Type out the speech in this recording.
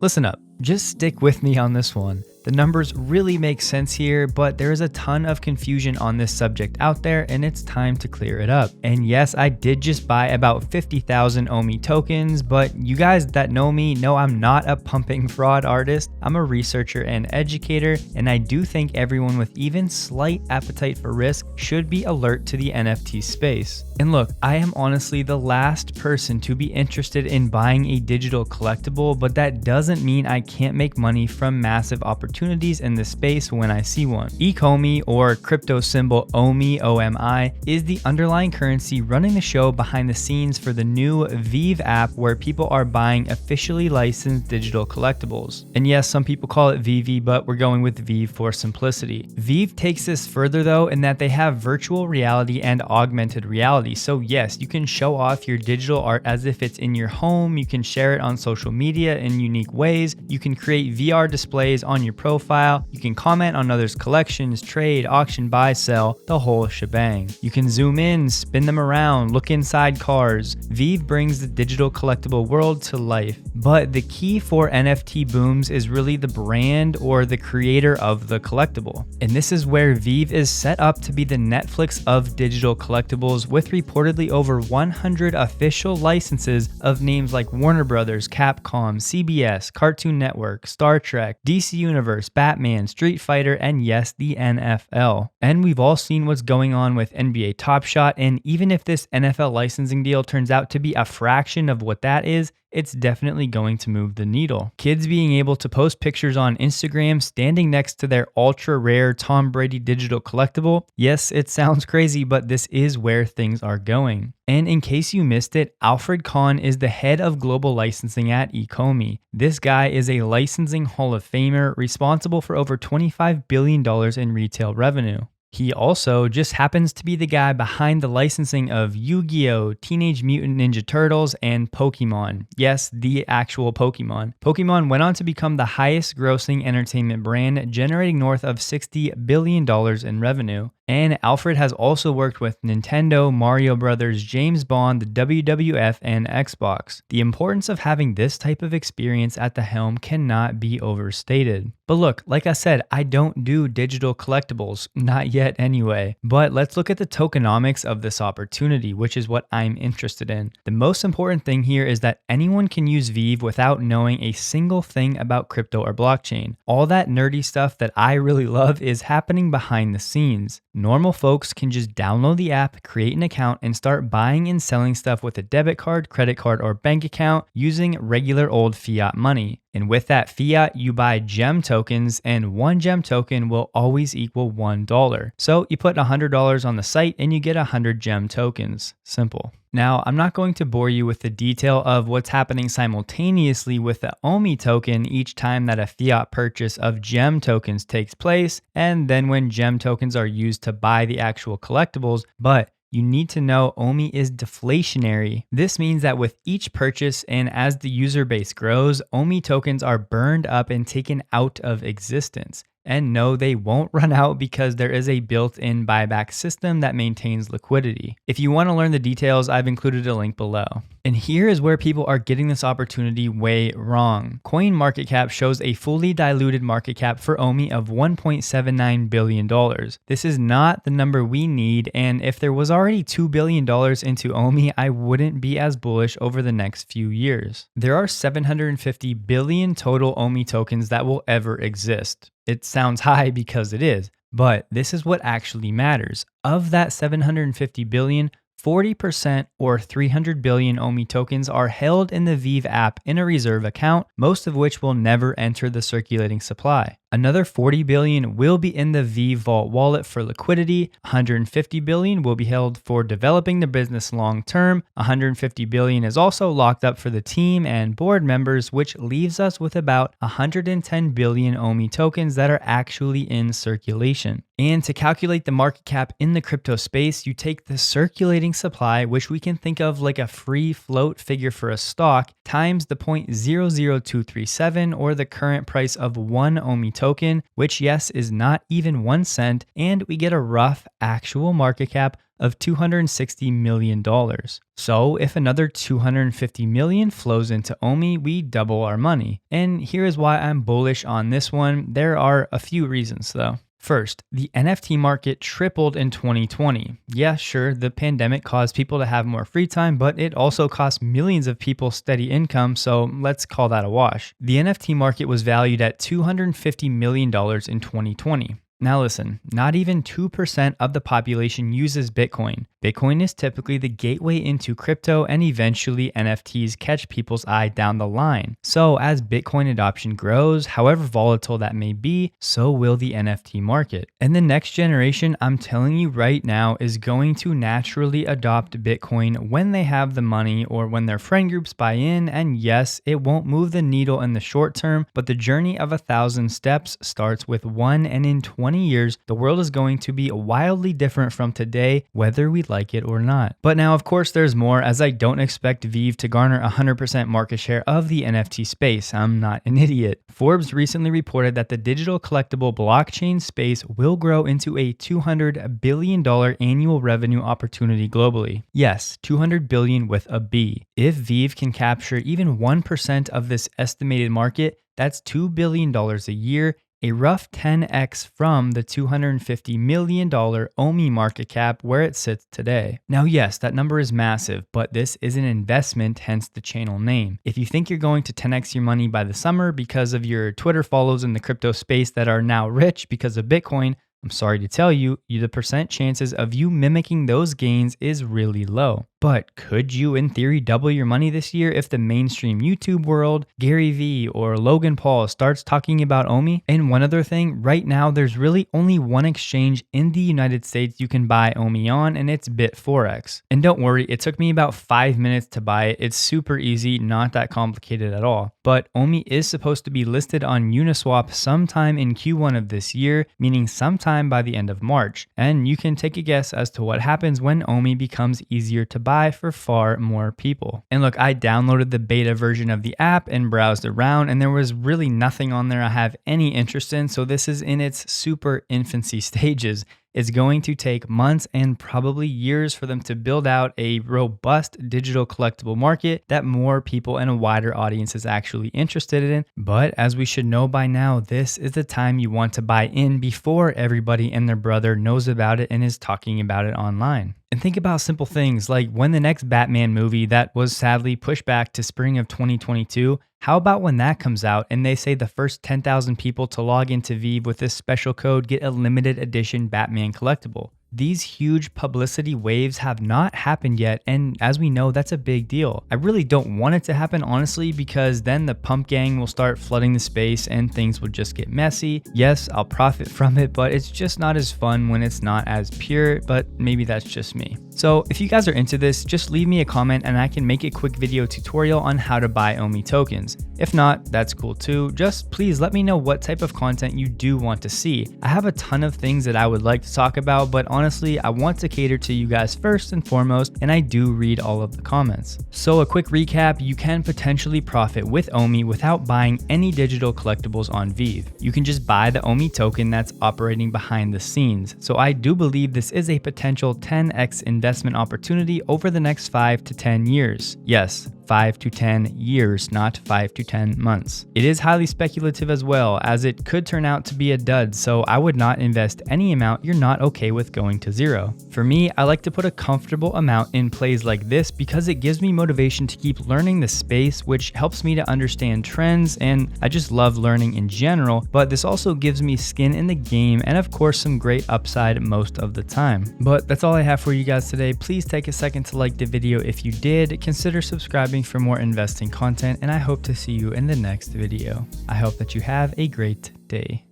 Listen up, just stick with me on this one. The numbers really make sense here, but there is a ton of confusion on this subject out there and it's time to clear it up. And yes, I did just buy about 50,000 OMI tokens, but you guys that know me know I'm not a pumping fraud artist. I'm a researcher and educator, and I do think everyone with even slight appetite for risk should be alert to the NFT space. And look, I am honestly the last person to be interested in buying a digital collectible, but that doesn't mean I can't make money from massive opportunities in this space when I see one. Ecomi, or crypto symbol OMI, OMI, is the underlying currency running the show behind the scenes for the new Veve app, where people are buying officially licensed digital collectibles. And yes, some people call it Veve, but we're going with Veve for simplicity. Veve takes this further though, in that they have virtual reality and augmented reality. So yes, you can show off your digital art as if it's in your home, you can share it on social media in unique ways, you can create VR displays on your profile, you can comment on others' collections, trade, auction, buy, sell, the whole shebang. You can zoom in, spin them around, look inside cars. Veve brings the digital collectible world to life. But the key for NFT booms is really the brand or the creator of the collectible. And this is where Veve is set up to be the Netflix of digital collectibles, with reportedly over 100 official licenses of names like Warner Brothers, Capcom, CBS, Cartoon Network, Star Trek, DC Universe, Batman, Street Fighter, and yes, the NFL. And we've all seen what's going on with NBA Top Shot, and even if this NFL licensing deal turns out to be a fraction of what that is, it's definitely going to move the needle. Kids being able to post pictures on Instagram standing next to their ultra rare Tom Brady digital collectible. Yes, it sounds crazy, but this is where things are going. And in case you missed it, Alfred Kahn is the head of global licensing at Ecomi. This guy is a licensing Hall of Famer responsible for over $25 billion in retail revenue. He also just happens to be the guy behind the licensing of Yu-Gi-Oh!, Teenage Mutant Ninja Turtles, and Pokemon. Yes, the actual Pokemon. Pokemon went on to become the highest grossing entertainment brand, generating north of $60 billion in revenue. And Alfred has also worked with Nintendo, Mario Brothers, James Bond, the WWF, and Xbox. The importance of having this type of experience at the helm cannot be overstated. But look, like I said, I don't do digital collectibles, not yet anyway. But let's look at the tokenomics of this opportunity, which is what I'm interested in. The most important thing here is that anyone can use Veve without knowing a single thing about crypto or blockchain. All that nerdy stuff that I really love is happening behind the scenes. Normal folks can just download the app, create an account, and start buying and selling stuff with a debit card, credit card, or bank account using regular old fiat money. And with that fiat, you buy gem tokens, and one gem token will always equal $1. So you put $100 on the site and you get 100 gem tokens. Simple. Now, I'm not going to bore you with the detail of what's happening simultaneously with the OMI token each time that a fiat purchase of gem tokens takes place, and then when gem tokens are used to buy the actual collectibles, but you need to know OMI is deflationary. This means that with each purchase and as the user base grows, OMI tokens are burned up and taken out of existence. And no, they won't run out because there is a built-in buyback system that maintains liquidity. If you want to learn the details, I've included a link below. And here is where people are getting this opportunity way wrong. CoinMarketCap shows a fully diluted market cap for OMI of $1.79 billion. This is not the number we need, and if there was already $2 billion into OMI, I wouldn't be as bullish over the next few years. There are 750 billion total OMI tokens that will ever exist. It sounds high because it is, but this is what actually matters. Of that 750 billion, 40% or 300 billion OMI tokens are held in the Veve app in a reserve account, most of which will never enter the circulating supply. Another 40 billion will be in the Veve Vault wallet for liquidity, 150 billion will be held for developing the business long term, 150 billion is also locked up for the team and board members, which leaves us with about 110 billion OMI tokens that are actually in circulation. And to calculate the market cap in the crypto space, you take the circulating supply, which we can think of like a free float figure for a stock, times the 0.00237 or the current price of one OMI token, which yes is not even 1 cent, and we get a rough actual market cap of $260 million. So if another $250 million flows into OMI, we double our money. And here is why I'm bullish on this one. There are a few reasons though. First, the NFT market tripled in 2020. Yeah, sure, the pandemic caused people to have more free time, but it also cost millions of people steady income, so let's call that a wash. The NFT market was valued at $250 million in 2020. Now listen, not even 2% of the population uses Bitcoin. Bitcoin is typically the gateway into crypto, and eventually NFTs catch people's eye down the line. So as Bitcoin adoption grows, however volatile that may be, so will the NFT market. And the next generation, I'm telling you right now, is going to naturally adopt Bitcoin when they have the money or when their friend groups buy in. And yes, it won't move the needle in the short term, but the journey of 1,000 steps starts with one, and in 20 years, the world is going to be wildly different from today, whether we like it or not. But now, of course, there's more, as I don't expect Veve to garner 100% market share of the NFT space. I'm not an idiot. Forbes recently reported that the digital collectible blockchain space will grow into a $200 billion annual revenue opportunity globally. Yes, 200 billion with a B. If Veve can capture even 1% of this estimated market, that's $2 billion a year, a rough 10x from the $250 million OMI market cap where it sits today. Now, yes, that number is massive, but this is an investment, hence the channel name. If you think you're going to 10x your money by the summer because of your Twitter follows in the crypto space that are now rich because of Bitcoin, I'm sorry to tell you, the percent chances of you mimicking those gains is really low. But could you, in theory, double your money this year if the mainstream YouTube world, Gary Vee, or Logan Paul starts talking about OMI? And one other thing, right now there's really only one exchange in the United States you can buy OMI on, and it's Bitforex. And don't worry, it took me about 5 minutes to buy it. It's super easy, not that complicated at all. But OMI is supposed to be listed on Uniswap sometime in Q1 of this year, meaning sometime by the end of March. And you can take a guess as to what happens when OMI becomes easier to buy for far more people. And look, I downloaded the beta version of the app and browsed around, and there was really nothing on there I have any interest in, so this is in its super infancy stages. It's going to take months and probably years for them to build out a robust digital collectible market that more people and a wider audience is actually interested in. But as we should know by now, this is the time you want to buy in before everybody and their brother knows about it and is talking about it online. And think about simple things like when the next Batman movie that was sadly pushed back to spring of 2022, how about when that comes out and they say the first 10,000 people to log into Veve with this special code get a limited edition Batman collectible? These huge publicity waves have not happened yet, and as we know, that's a big deal. I really don't want it to happen, honestly, because then the pump gang will start flooding the space and things will just get messy. Yes, I'll profit from it, but it's just not as fun when it's not as pure, but maybe that's just me. So if you guys are into this, just leave me a comment and I can make a quick video tutorial on how to buy OMI tokens. If not, that's cool too. Just please let me know what type of content you do want to see. I have a ton of things that I would like to talk about, but honestly, I want to cater to you guys first and foremost, and I do read all of the comments. So a quick recap, you can potentially profit with OMI without buying any digital collectibles on Veve. You can just buy the OMI token that's operating behind the scenes. So I do believe this is a potential 10x investment opportunity over the next 5 to 10 years. Yes, 5 to 10 years, not 5 to 10 months. It is highly speculative as well, as it could turn out to be a dud, so I would not invest any amount you're not okay with going to zero. For me, I like to put a comfortable amount in plays like this because it gives me motivation to keep learning the space, which helps me to understand trends, and I just love learning in general, but this also gives me skin in the game and of course some great upside most of the time. But that's all I have for you guys today. Please take a second to like the video if you did, consider subscribing for more investing content, and I hope to see you in the next video. I hope that you have a great day.